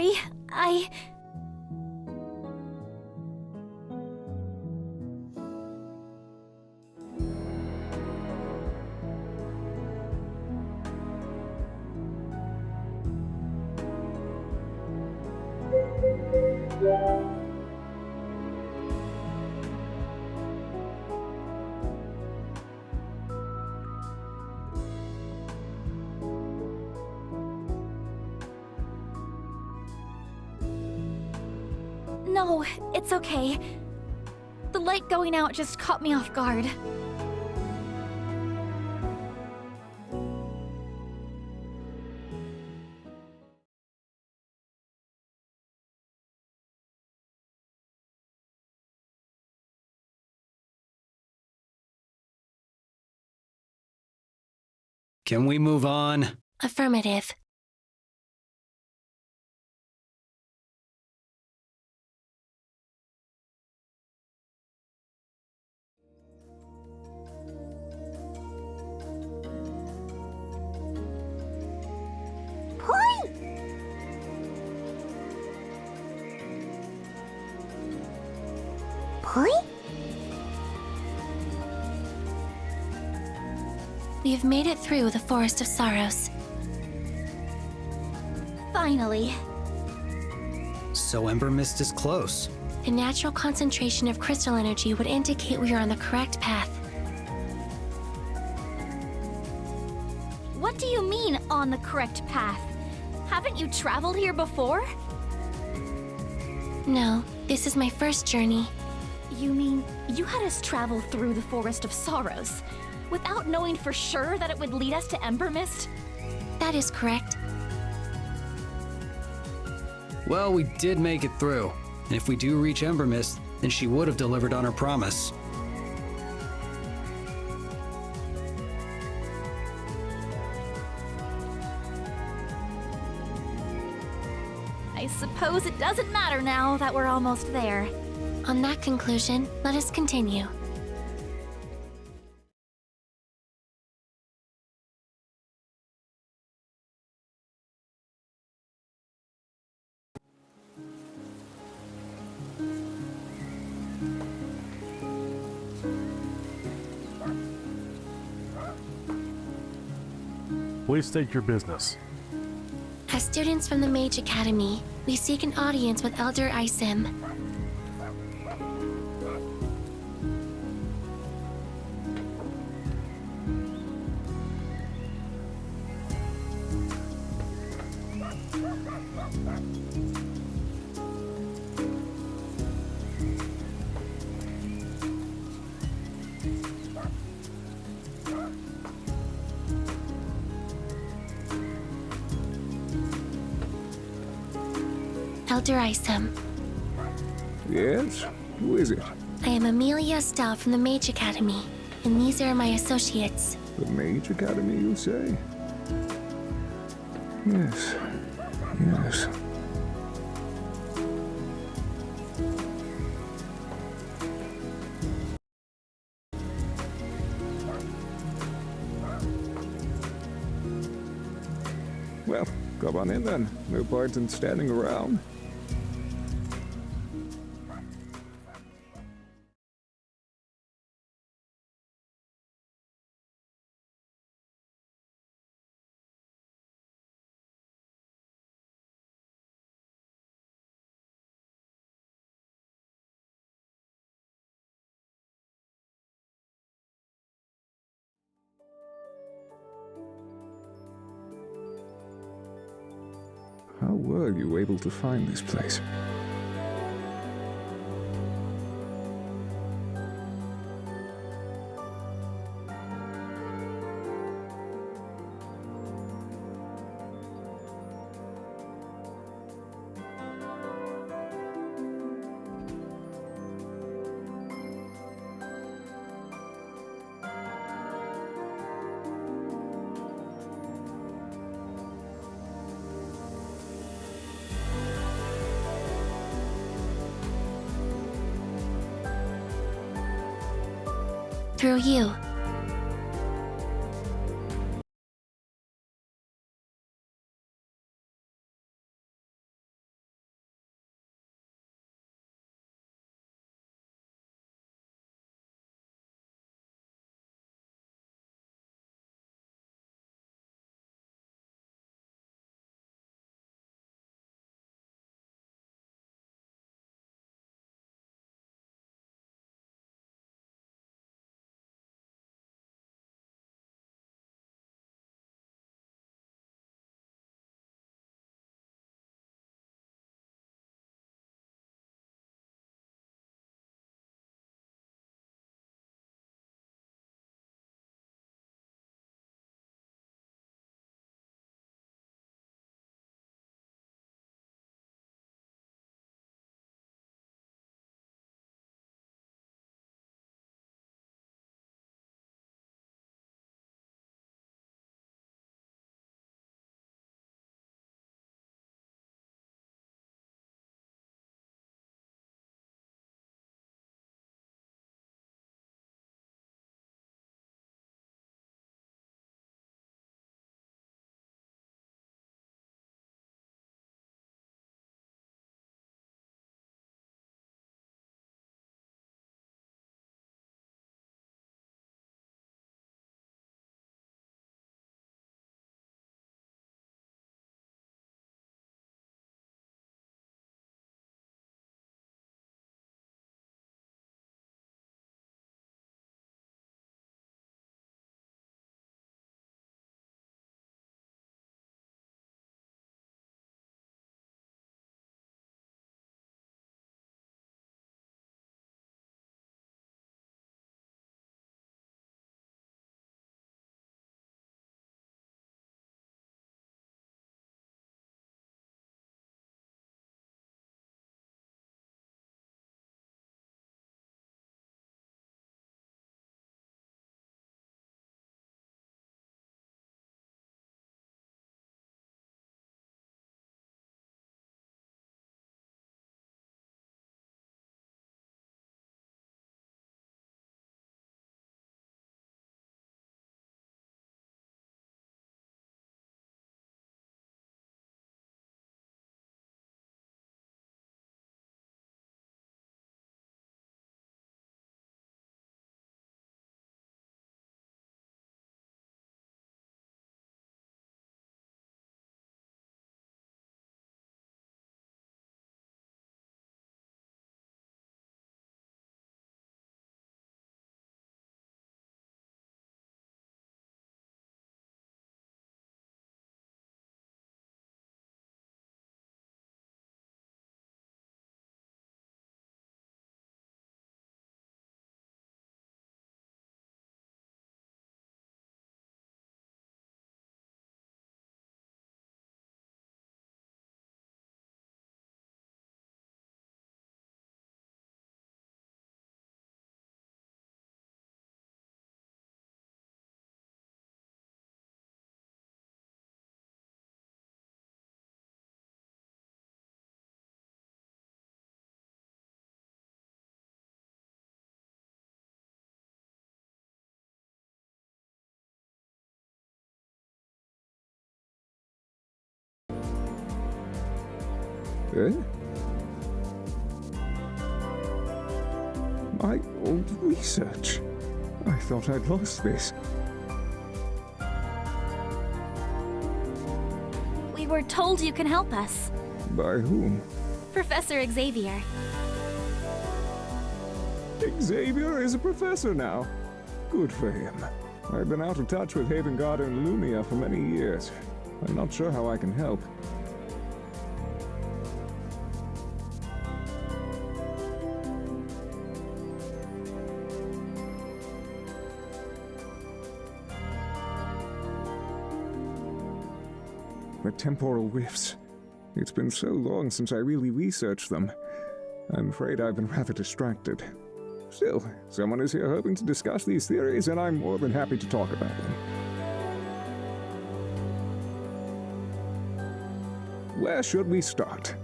sorry. No, it's okay. The light going out just caught me off guard. Can we move on? Affirmative. We have made it through the Forest of Sorrows. Finally. So Ember Mist is close. The natural concentration of crystal energy would indicate we are on the correct path. What do you mean, on the correct path? Haven't you traveled here before? No, this is my first journey. You mean you had us travel through the Forest of Sorrows without knowing for sure that it would lead us to Ember Mist? That is correct. Well, we did make it through. And if we do reach Ember Mist, then she would have delivered on her promise. I suppose it doesn't matter now that we're almost there. On that conclusion, let us continue. Please state your business. As students from the Mage Academy, we seek an audience with Elder Isim. Elder Isim. Yes? Who is it? I am Amelia Estelle from the Mage Academy, and these are my associates. The Mage Academy, you say? Yes. Yes. Well, come on in then. No point in standing around. How were you able to find this place? Through you. Eh? My old research. I thought I'd lost this. We were told you can help us. By whom? Professor Xavier. Xavier is a professor now. Good for him. I've been out of touch with Haven Guard and Lumia for many years. I'm not sure how I can help. The temporal rifts. It's been so long since I really researched them. I'm afraid I've been rather distracted. Still, someone is here hoping to discuss these theories, and I'm more than happy to talk about them. Where should we start?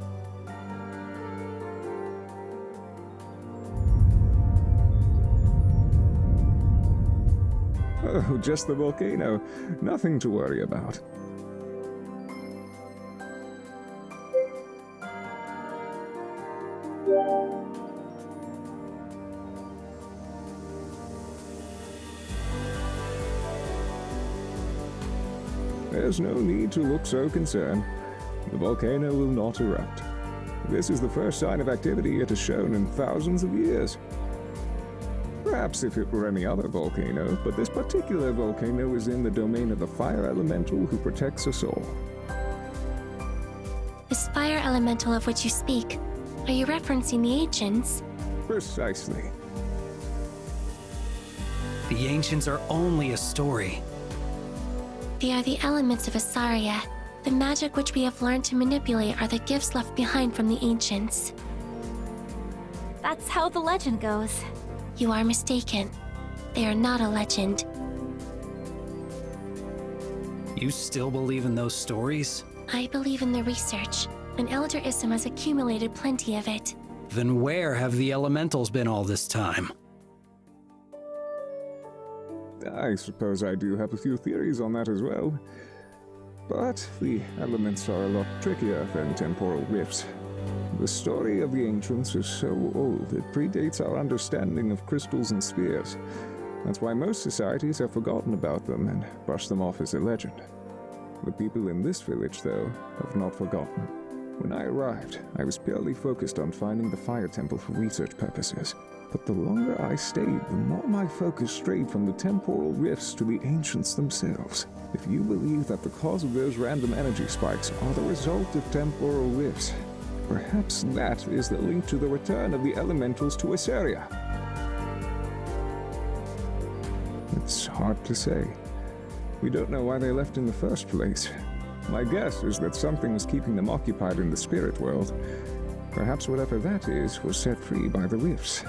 Oh, just the volcano. Nothing to worry about. There's no need to look so concerned. The volcano will not erupt. This is the first sign of activity it has shown in thousands of years. Perhaps if it were any other volcano, but this particular volcano is in the domain of the fire elemental who protects us all. This fire elemental of which you speak, are you referencing the ancients? Precisely. The ancients are only a story. They are the elements of Asaria. The magic which we have learned to manipulate are the gifts left behind from the ancients. That's how the legend goes. You are mistaken. They are not a legend. You still believe in those stories? I believe in the research, and Elder Ism has accumulated plenty of it. Then where have the elementals been all this time? I suppose I do have a few theories on that as well. But the elements are a lot trickier than temporal rifts. The story of the ancients is so old it predates our understanding of crystals and spheres. That's why most societies have forgotten about them and brushed them off as a legend. The people in this village, though, have not forgotten. When I arrived, I was purely focused on finding the fire temple for research purposes. But the longer I stayed, the more my focus strayed from the temporal rifts to the ancients themselves. If you believe that the cause of those random energy spikes are the result of temporal rifts, perhaps that is the link to the return of the elementals to Asaria. It's hard to say. We don't know why they left in the first place. My guess is that something was keeping them occupied in the spirit world. Perhaps whatever that is was set free by the rifts.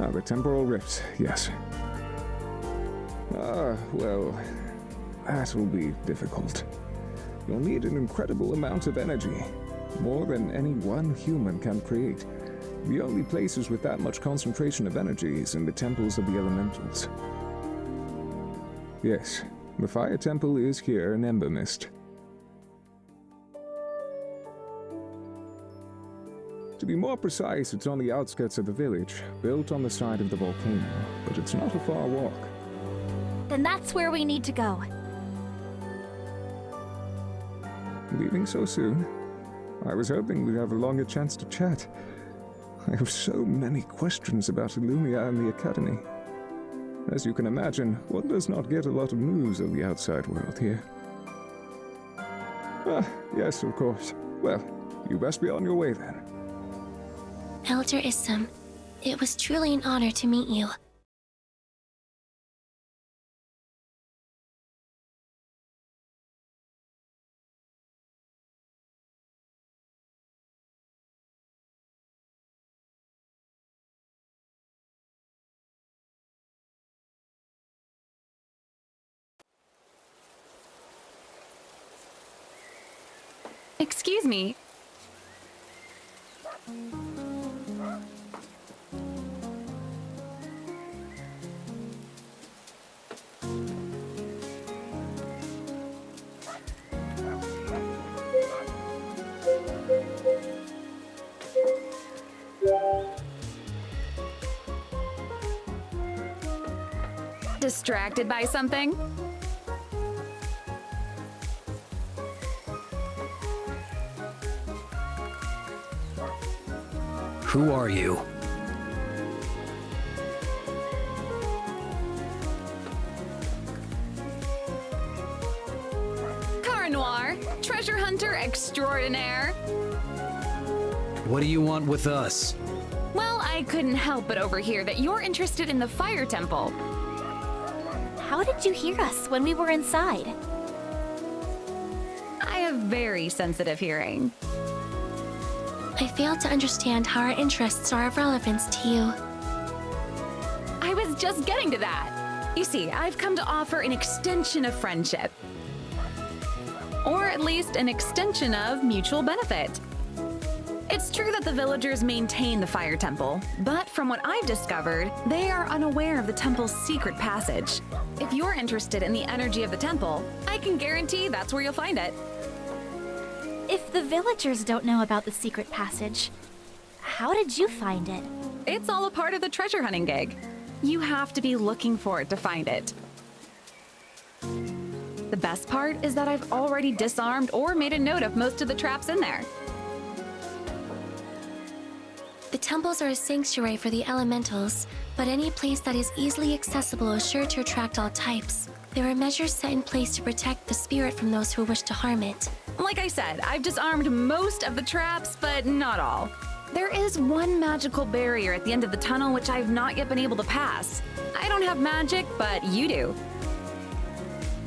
Ah, the temporal rifts, yes. Well, that will be difficult. You'll need an incredible amount of energy, more than any one human can create. The only places with that much concentration of energy is in the temples of the elementals. Yes, the fire temple is here in Ember Mist. To be more precise, it's on the outskirts of the village, built on the side of the volcano, but it's not a far walk. Then that's where we need to go. Leaving so soon? I was hoping we'd have a longer chance to chat. I have so many questions about Illumia and the Academy. As you can imagine, one does not get a lot of news of the outside world here. Ah, yes, of course. Well, you best be on your way then. Elder Ism, it was truly an honor to meet you. Excuse me. distracted by something? Who are you? Car Noir, treasure hunter extraordinaire. What do you want with us? Well, I couldn't help but overhear that you're interested in the Fire Temple. How did you hear us when we were inside? I have very sensitive hearing. I fail to understand how our interests are of relevance to you. I was just getting to that. You see, I've come to offer an extension of friendship. Or at least an extension of mutual benefit. It's true that the villagers maintain the Fire Temple, but from what I've discovered, they are unaware of the temple's secret passage. If you're interested in the energy of the temple, I can guarantee that's where you'll find it. If the villagers don't know about the secret passage, how did you find it? It's all a part of the treasure hunting gig. You have to be looking for it to find it. The best part is that I've already disarmed or made a note of most of the traps in there. The temples are a sanctuary for the elementals, but any place that is easily accessible is sure to attract all types. There are measures set in place to protect the spirit from those who wish to harm it. Like I said, I've disarmed most of the traps, but not all. There is one magical barrier at the end of the tunnel which I've not yet been able to pass. I don't have magic, but you do.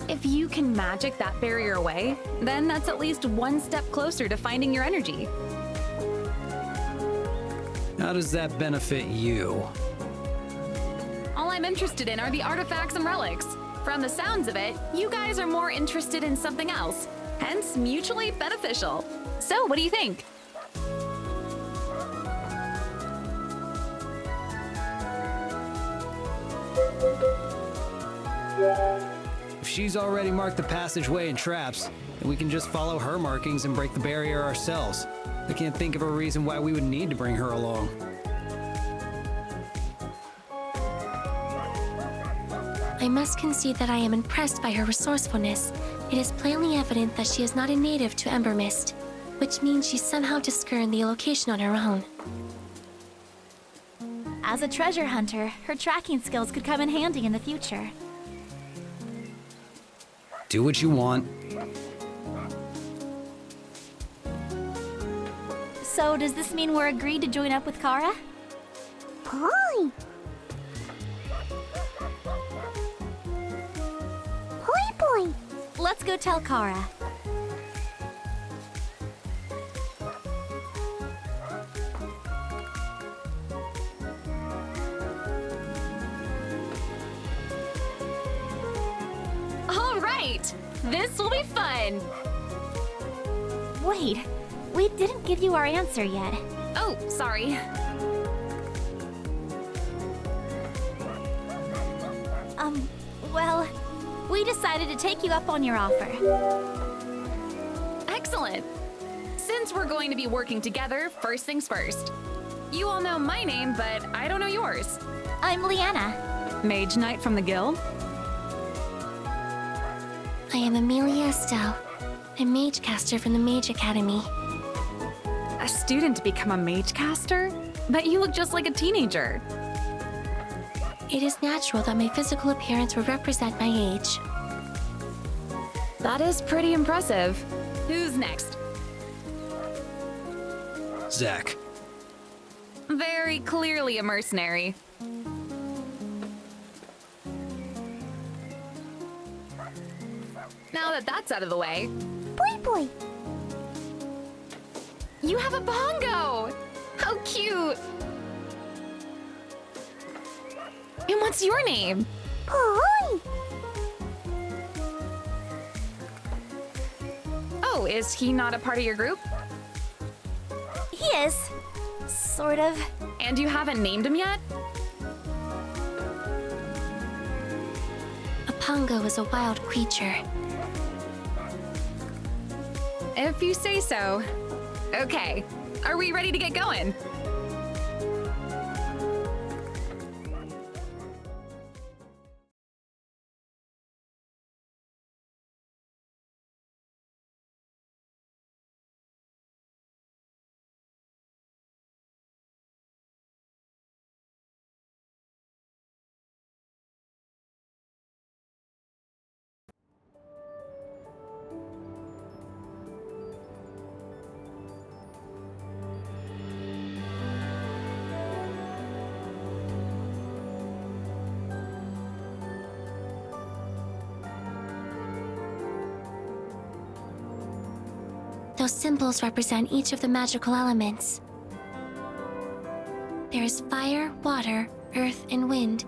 If you can magic that barrier away, then that's at least one step closer to finding your energy. How does that benefit you? All I'm interested in are the artifacts and relics. From the sounds of it, you guys are more interested in something else, hence mutually beneficial. So what do you think? If she's already marked the passageway and traps, then we can just follow her markings and break the barrier ourselves. I can't think of a reason why we would need to bring her along. I must concede that I am impressed by her resourcefulness. It is plainly evident that she is not a native to Embermist, which means she somehow discerned the location on her own. As a treasure hunter, her tracking skills could come in handy in the future. Do what you want. So, does this mean we're agreed to join up with Kara? Poi! Poi poi! Let's go tell Kara. All right, this will be fun. Wait, we didn't give you our answer yet. Oh, sorry. Well, we decided to take you up on your offer. Excellent. Since we're going to be working together, first things first. You all know my name, but I don't know yours. I'm Leanna. Mage Knight from the Guild? I am Amelia Estelle, a mage caster from the Mage Academy. A student to become a mage caster? But you look just like a teenager. It is natural that my physical appearance would represent my age. That is pretty impressive. Who's next? Zach. Very clearly a mercenary. Now that that's out of the way, Boy boy! you have a bongo! How cute! And what's your name? Poi! Oh, is he not a part of your group? He is. Sort of. And you haven't named him yet? A pongo is a wild creature. If you say so. Okay, are we ready to get going? Those symbols represent each of the magical elements. There is fire, water, earth, and wind.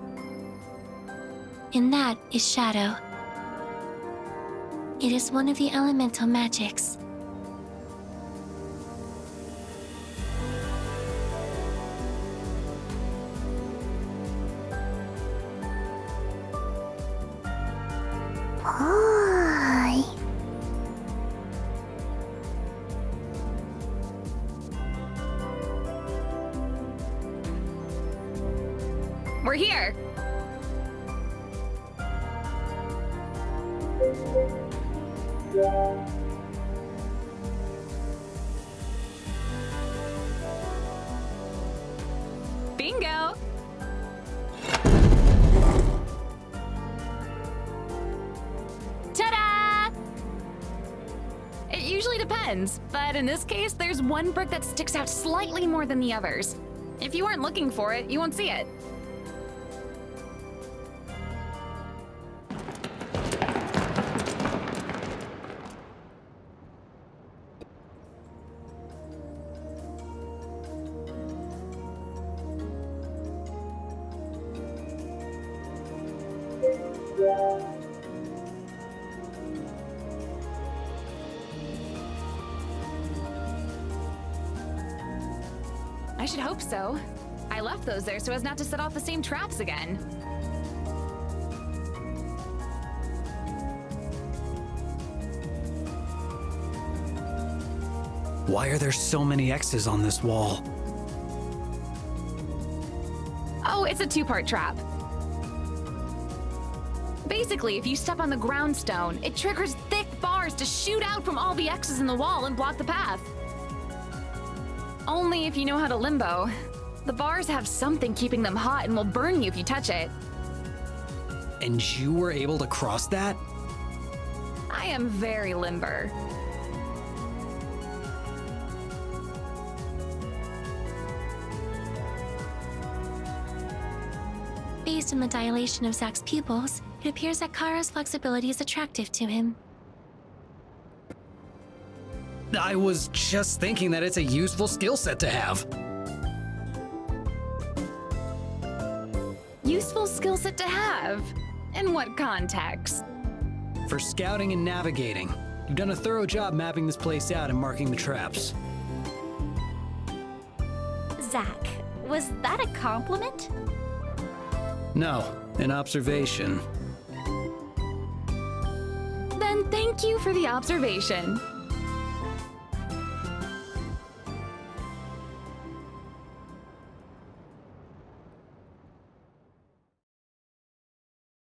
And that is shadow. It is one of the elemental magics. Hi. We're here. Bingo! Ta-da! It usually depends, but in this case, there's one brick that sticks out slightly more than the others. If you aren't looking for it, you won't see it. I should hope so. I left those there so as not to set off the same traps again. Why are there so many X's on this wall? Oh, it's a two-part trap. Basically, if you step on the ground stone, it triggers thick bars to shoot out from all the X's in the wall and block the path. Only if you know how to limbo. The bars have something keeping them hot and will burn you if you touch it. And you were able to cross that? I am very limber. Based on the dilation of Zack's pupils, it appears that Kara's flexibility is attractive to him. I was just thinking that it's a useful skill set to have. Useful skill set to have. In what context? For scouting and navigating, you've done a thorough job mapping this place out and marking the traps. Zack, was that a compliment? No, an observation. Then thank you for the observation.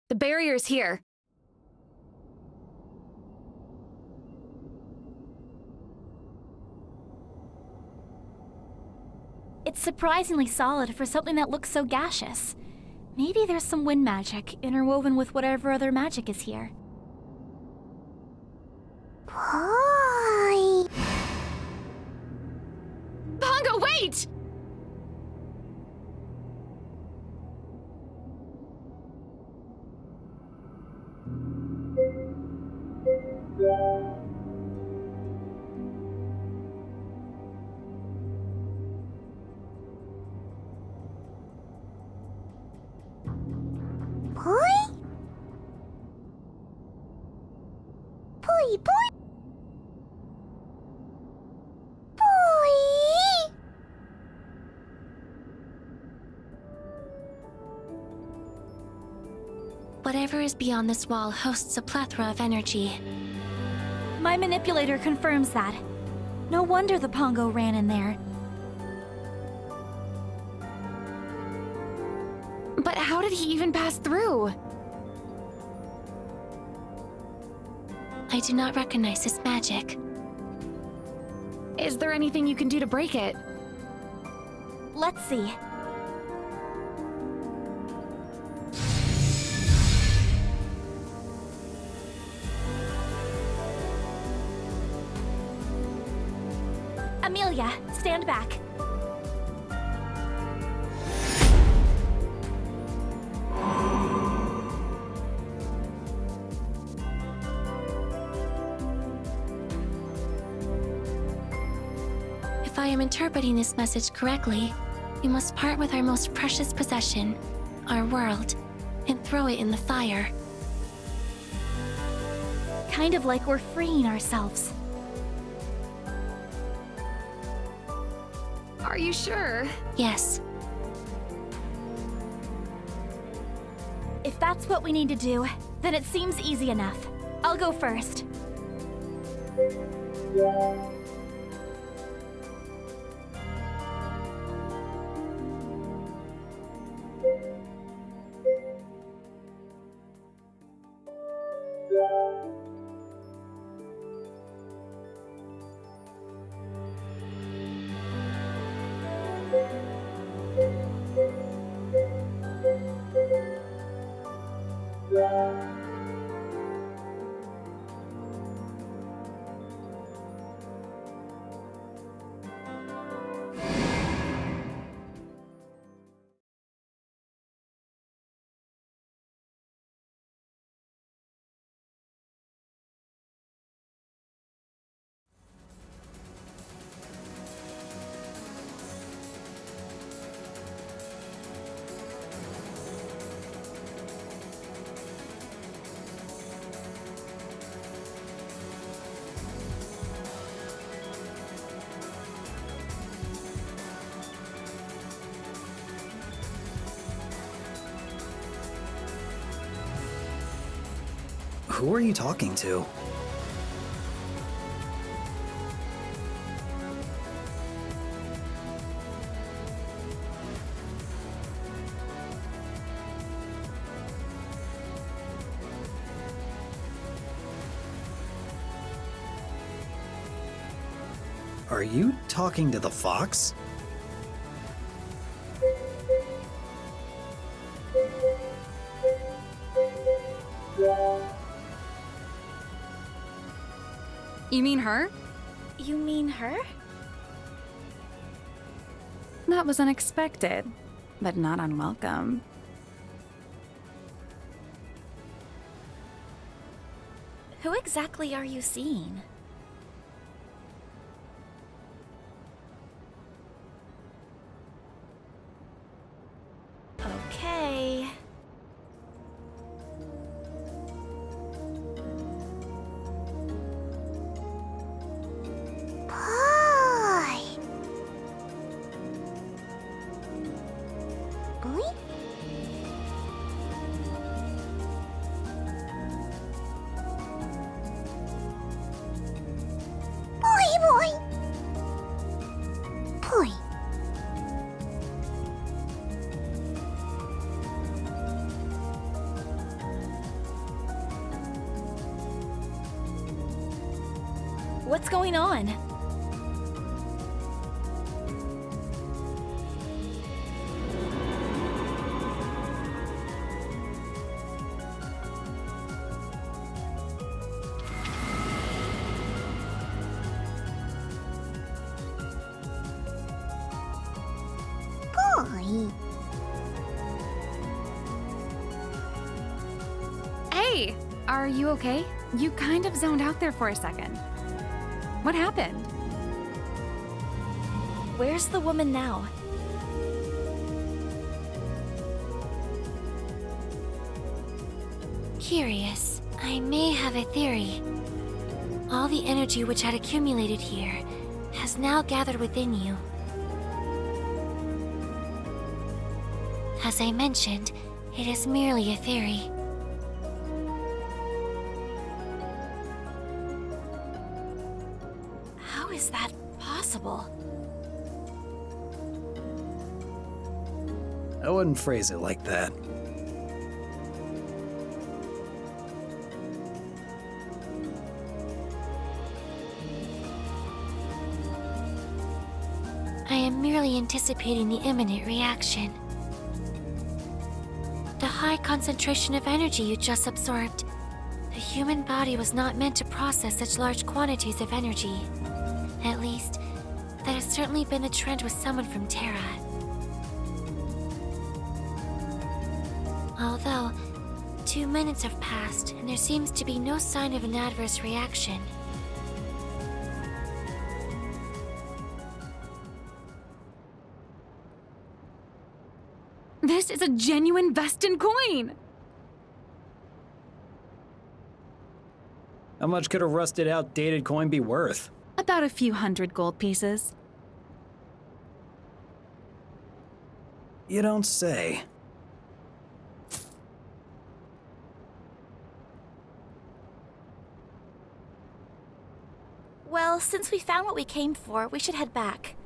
The barrier's here. It's surprisingly solid for something that looks so gaseous. Maybe there's some wind magic interwoven with whatever other magic is here. Hi. Pongo, wait! Hi. Boy, boy. Boy. Whatever is beyond this wall hosts a plethora of energy. My manipulator confirms that. No wonder the Pongo ran in there. But how did he even pass through? I do not recognize this magic. Is there anything you can do to break it? Let's see. Amelia, stand back. I am interpreting this message correctly, we must part with our most precious possession, our world, and throw it in the fire. Kind of like we're freeing ourselves. Are you sure? Yes, If that's what we need to do, then it seems easy enough. I'll go first. Who are you talking to? Are you talking to the fox? You mean her? You mean her? That was unexpected, but not unwelcome. Who exactly are you seeing? Okay. Pie. Boy? Boy. Boy. What's going on? Boy. Hey! Are you okay? You kind of zoned out there for a second. What happened? Where's the woman now? curious. I may have a theory. All the energy which had accumulated here has now gathered within you. As I mentioned, it is merely a theory. How is that possible? I wouldn't phrase it like that. I am merely anticipating the imminent reaction. The high concentration of energy you just absorbed. The human body was not meant to process such large quantities of energy. At least, that has certainly been the trend with someone from Terra. Although, 2 minutes have passed, and there seems to be no sign of an adverse reaction. a genuine Vestin coin! How much could a rusted out, dated coin be worth? About a few hundred gold pieces. You don't say. Well, since we found what we came for, we should head back.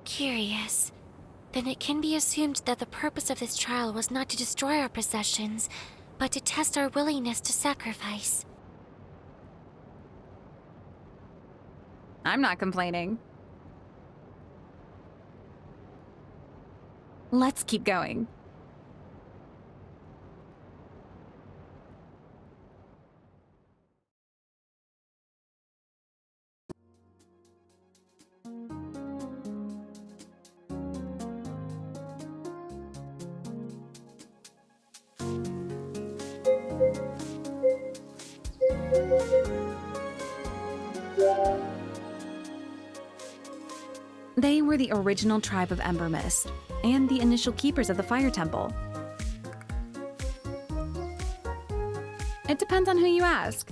Curious. Then it can be assumed that the purpose of this trial was not to destroy our possessions, but to test our willingness to sacrifice. I'm not complaining. Let's keep going. They were the original tribe of Ember Mist, and the initial keepers of the Fire Temple. It depends on who you ask.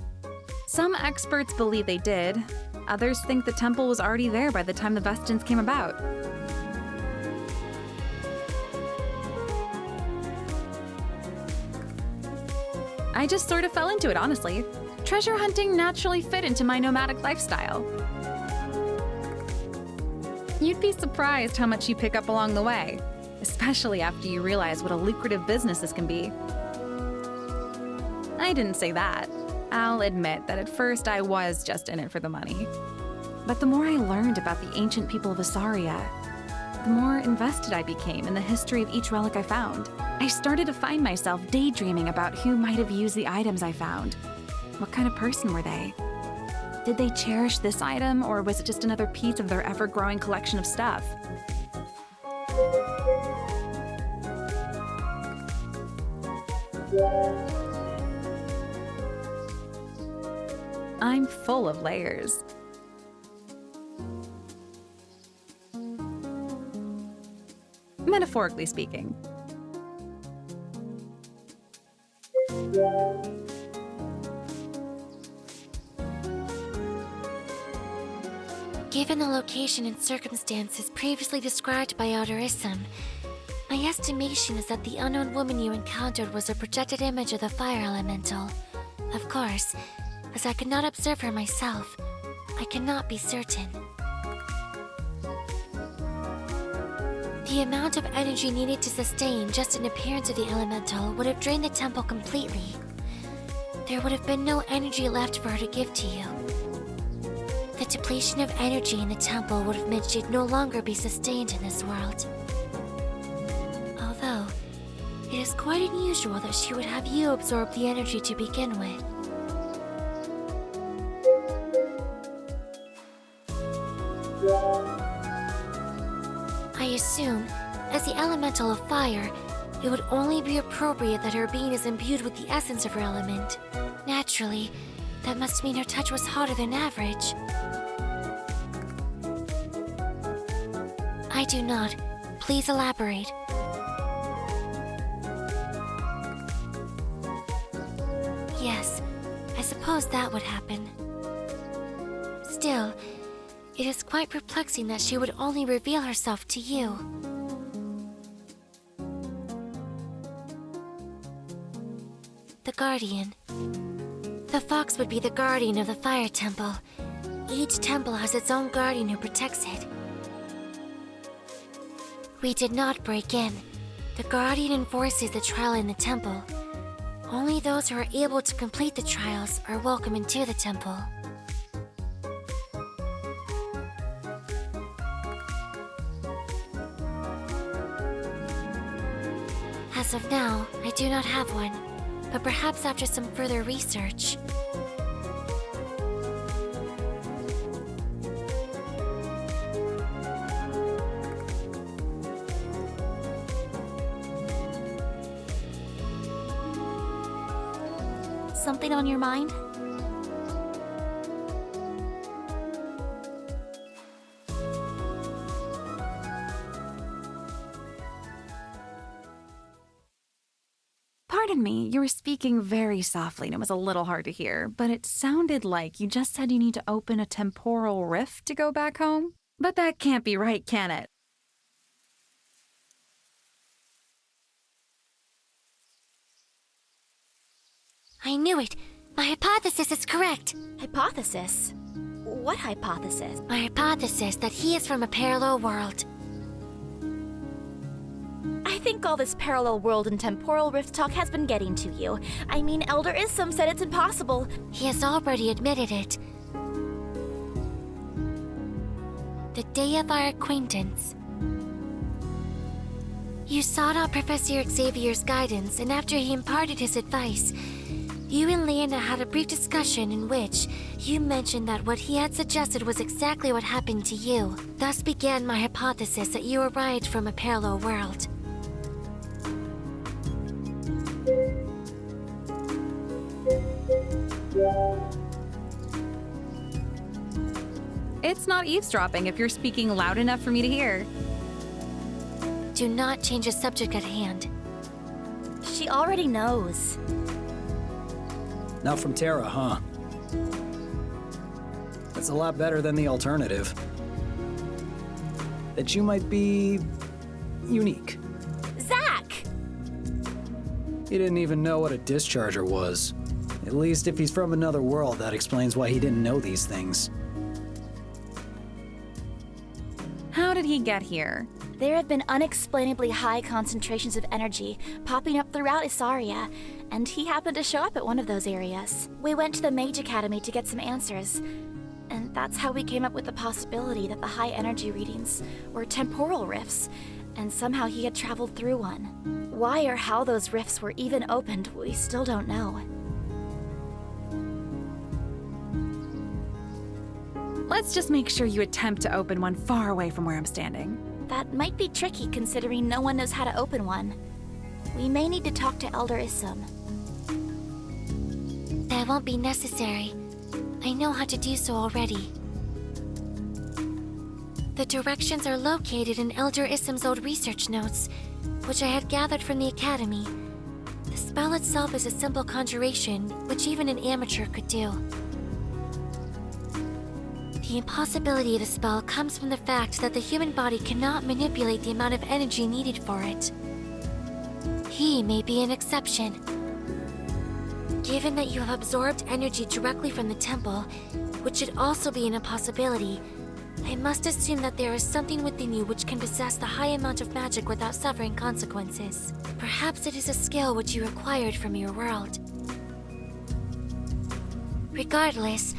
Some experts believe they did, others think the temple was already there by the time the Vestins came about. I just sort of fell into it, honestly. Treasure hunting naturally fit into my nomadic lifestyle. You'd be surprised how much you pick up along the way, especially after you realize what a lucrative business this can be. I didn't say that. I'll admit that at first I was just in it for the money. But the more I learned about the ancient people of Asaria, the more invested I became in the history of each relic I found. I started to find myself daydreaming about who might have used the items I found. What kind of person were they? Did they cherish this item, or was it just another piece of their ever-growing collection of stuff? I'm full of layers. Metaphorically speaking. Given the location and circumstances previously described by Alderism, my estimation is that the unknown woman you encountered was a projected image of the fire elemental. Of course, as I could not observe her myself, I cannot be certain. The amount of energy needed to sustain just an appearance of the elemental would have drained the temple completely. There would have been no energy left for her to give to you. The depletion of energy in the temple would have meant she'd no longer be sustained in this world. Although, it is quite unusual that she would have you absorb the energy to begin with. I assume, as the elemental of fire, it would only be appropriate that her being is imbued with the essence of her element. Naturally, that must mean her touch was hotter than average. I do not. Please elaborate. Yes, I suppose that would happen. Still, it is quite perplexing that she would only reveal herself to you. The Guardian. The fox would be the guardian of the Fire Temple. Each temple has its own guardian who protects it. We did not break in. The Guardian enforces the trial in the temple. Only those who are able to complete the trials are welcome into the temple. As of now, I do not have one, but perhaps after some further research. Something on your mind? Forgive me, you were speaking very softly and it was a little hard to hear, but it sounded like you just said you need to open a temporal rift to go back home. But that can't be right, can it? I knew it. My hypothesis is correct. Hypothesis? What hypothesis? My hypothesis that he is from a parallel world. I think all this parallel world and temporal rift talk has been getting to you. I mean, Elder Isum said it's impossible. He has already admitted it. The day of our acquaintance. You sought out Professor Xavier's guidance, and after he imparted his advice, you and Leona had a brief discussion in which you mentioned that what he had suggested was exactly what happened to you. Thus began my hypothesis that you arrived from a parallel world. It's not eavesdropping if you're speaking loud enough for me to hear. Do not change the subject at hand. She already knows. Not from Terra, huh? That's a lot better than the alternative. That you might be unique. Zach! He didn't even know what a discharger was. At least if he's from another world, that explains why he didn't know these things. How did he get here? There have been unexplainably high concentrations of energy popping up throughout Isaria, and he happened to show up at one of those areas. We went to the Mage Academy to get some answers, and that's how we came up with the possibility that the high energy readings were temporal rifts, and somehow he had traveled through one. Why or how those rifts were even opened, we still don't know. Let's just make sure you attempt to open one far away from where I'm standing. That might be tricky considering no one knows how to open one. We may need to talk to Elder Isum. That won't be necessary. I know how to do so already. The directions are located in Elder Isum's old research notes, which I had gathered from the Academy. The spell itself is a simple conjuration, which even an amateur could do. The impossibility of the spell comes from the fact that the human body cannot manipulate the amount of energy needed for it. He may be an exception. Given that you have absorbed energy directly from the temple, which should also be an impossibility, I must assume that there is something within you which can possess the high amount of magic without suffering consequences. Perhaps it is a skill which you acquired from your world. Regardless,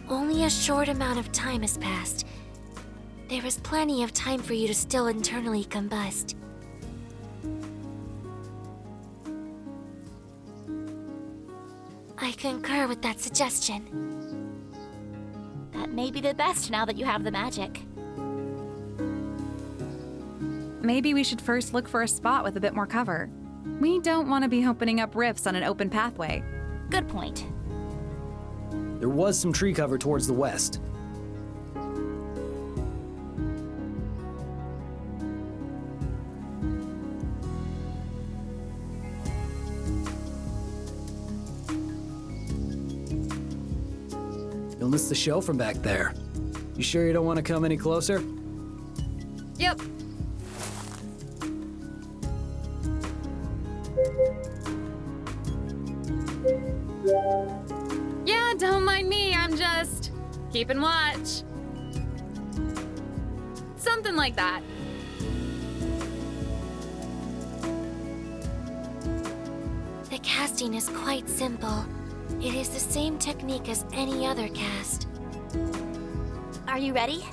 only a short amount of time has passed. There is plenty of time for you to still internally combust. I concur with that suggestion. That may be the best now that you have the magic. Maybe we should first look for a spot with a bit more cover. We don't want to be opening up rifts on an open pathway. Good point. There was some tree cover towards the west. You'll miss the show from back there. You sure you don't want to come any closer? Yep. Yeah, don't mind me, I'm just keeping watch. Something like that. The casting is quite simple. It is the same technique as any other cast. Are you ready?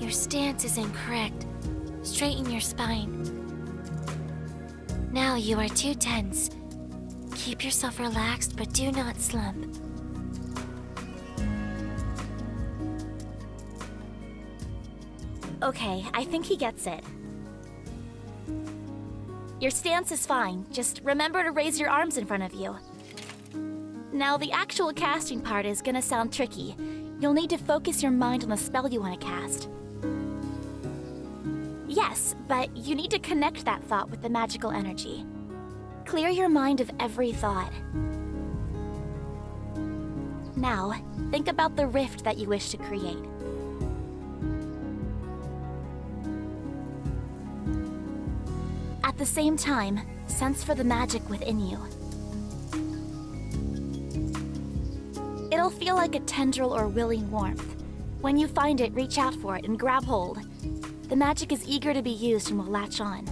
Your stance is incorrect. Straighten your spine. Now you are too tense. Keep yourself relaxed, but do not slump. Okay, I think he gets it. Your stance is fine. Just remember to raise your arms in front of you. Now, the actual casting part is gonna sound tricky. You'll need to focus your mind on the spell you want to cast. Yes, but you need to connect that thought with the magical energy. Clear your mind of every thought. Now, think about the rift that you wish to create. At the same time, sense for the magic within you. It'll feel like a tendril or willing warmth. When you find it, reach out for it and grab hold. The magic is eager to be used and will latch on.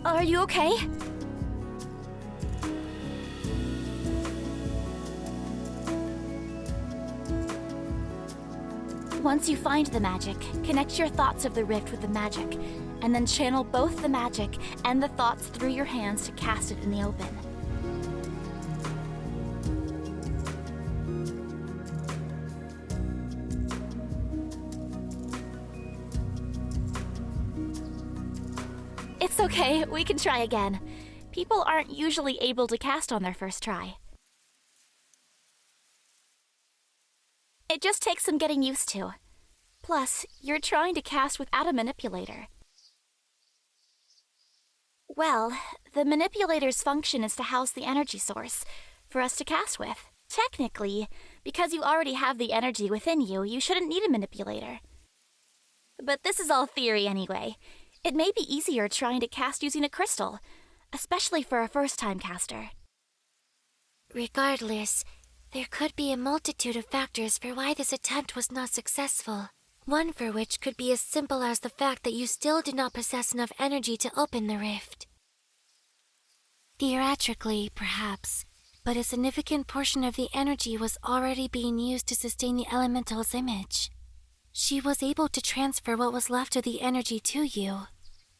Are you okay? Once you find the magic, connect your thoughts of the rift with the magic, and then channel both the magic and the thoughts through your hands to cast it in the open. It's okay, we can try again. People aren't usually able to cast on their first try. It just takes some getting used to. Plus, you're trying to cast without a manipulator. Well, the manipulator's function is to house the energy source for us to cast with. Technically, because you already have the energy within you, you shouldn't need a manipulator. But this is all theory anyway. It may be easier trying to cast using a crystal, especially for a first-time caster. Regardless, there could be a multitude of factors for why this attempt was not successful. One for which could be as simple as the fact that you still did not possess enough energy to open the rift. Theoretically, perhaps, but a significant portion of the energy was already being used to sustain the elemental's image. She was able to transfer what was left of the energy to you,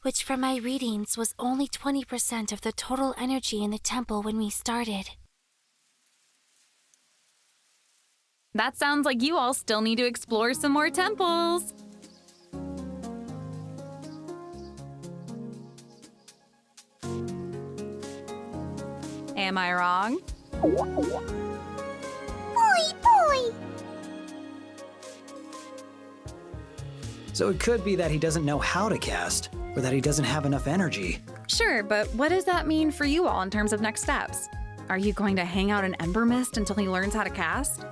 which from my readings was only 20% of the total energy in the temple when we started. That sounds like you all still need to explore some more temples. Am I wrong? Boy! So it could be that he doesn't know how to cast, or that he doesn't have enough energy. Sure, but what does that mean for you all in terms of next steps? Are you going to hang out in Ember Mist until he learns how to cast?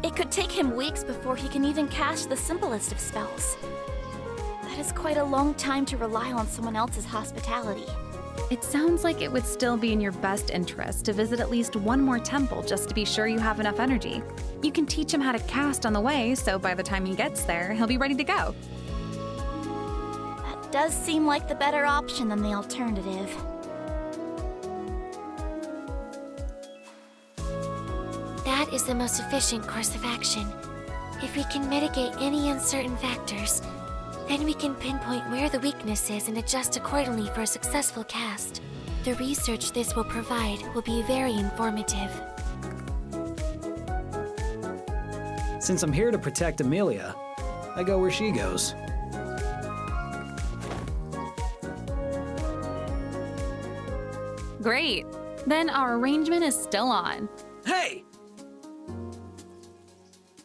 It could take him weeks before he can even cast the simplest of spells. That is quite a long time to rely on someone else's hospitality. It sounds like it would still be in your best interest to visit at least one more temple just to be sure you have enough energy. You can teach him how to cast on the way, so by the time he gets there, he'll be ready to go. That does seem like the better option than the alternative. That is the most efficient course of action. If we can mitigate any uncertain factors, then we can pinpoint where the weakness is and adjust accordingly for a successful cast. The research this will provide will be very informative. Since I'm here to protect Amelia, I go where she goes. Great. Then our arrangement is still on. Hey!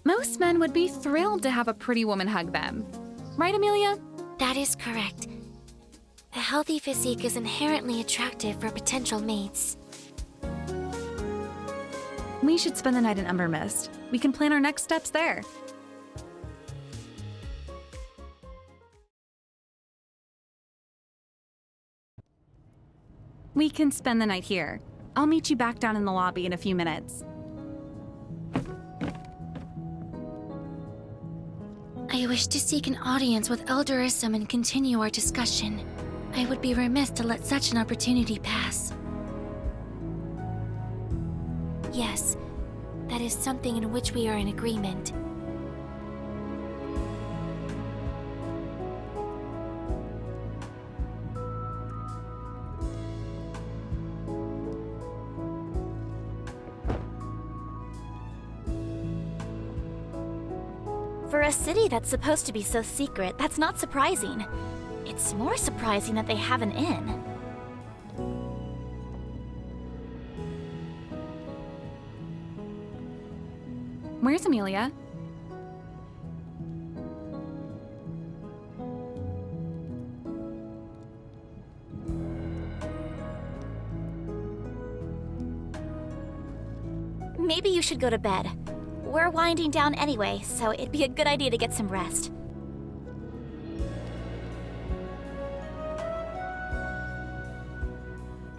Most men would be thrilled to have a pretty woman hug them. Right, Amelia? That is correct. A healthy physique is inherently attractive for potential mates. We should spend the night in Ember Mist. We can plan our next steps there. We can spend the night here. I'll meet you back down in the lobby in a few minutes. I wish to seek an audience with Elder Isum and continue our discussion. I would be remiss to let such an opportunity pass. Yes, that is something in which we are in agreement. For a city that's supposed to be so secret, that's not surprising. It's more surprising that they have an inn. Where's Amelia? Maybe you should go to bed. We're winding down anyway, so it'd be a good idea to get some rest.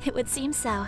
It would seem so.